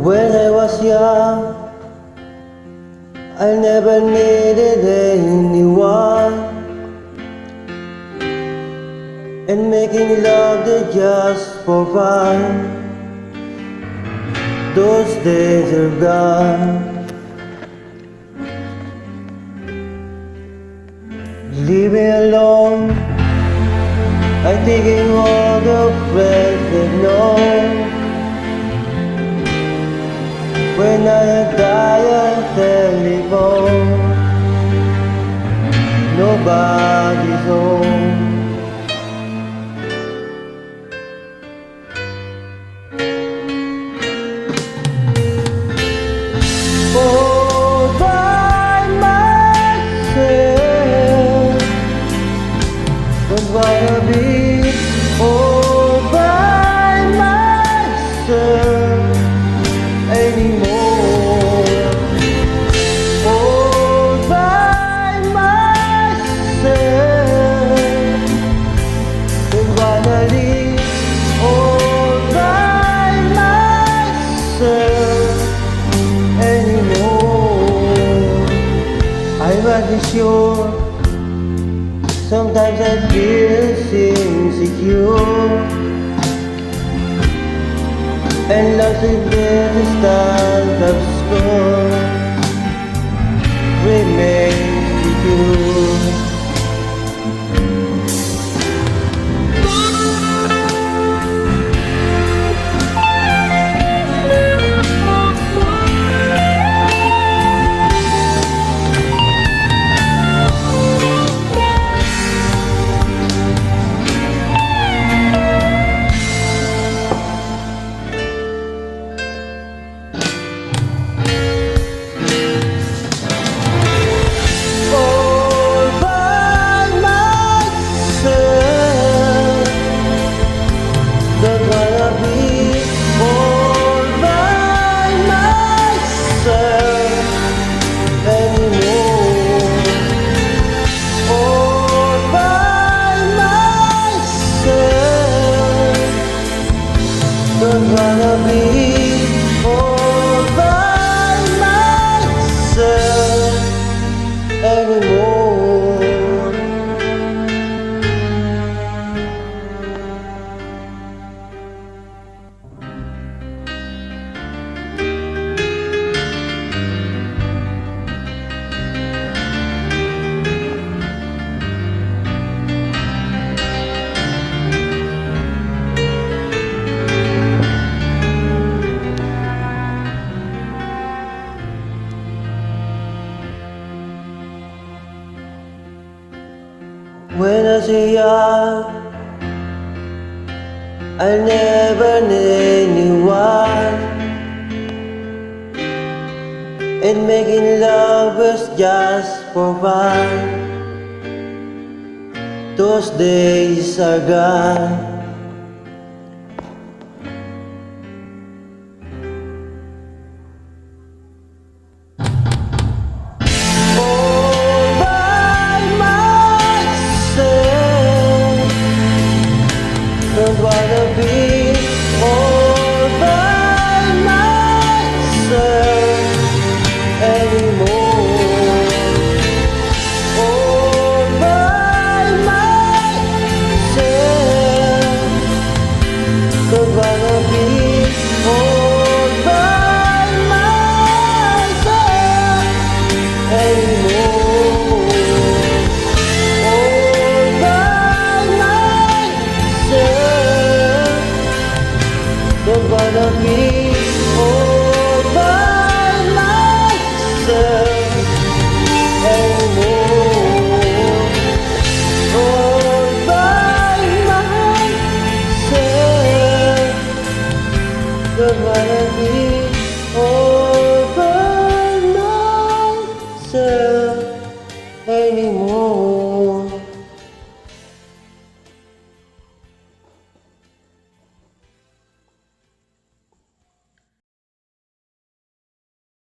When I was young, I never needed anyone, and making love just for fun. Those days are gone. Leave me alone. I'm thinking all the friends that know. When I dial telephone, nobody's home. All by myself, don't wanna be all by myself anymore. All by myself, don't wanna live all by myself anymore. I'm not sure. Sometimes I feel insecure, and lost in the start of score remains with you. Don't wanna be all by myself anymore. When I was young, I never knew anyone, and making love was just for fun. Those days are gone. Don't wanna be all by myself anymore. All by myself. Don't wanna be all by myself anymore. Don't wanna be all by myself anymore. All by myself. Don't wanna be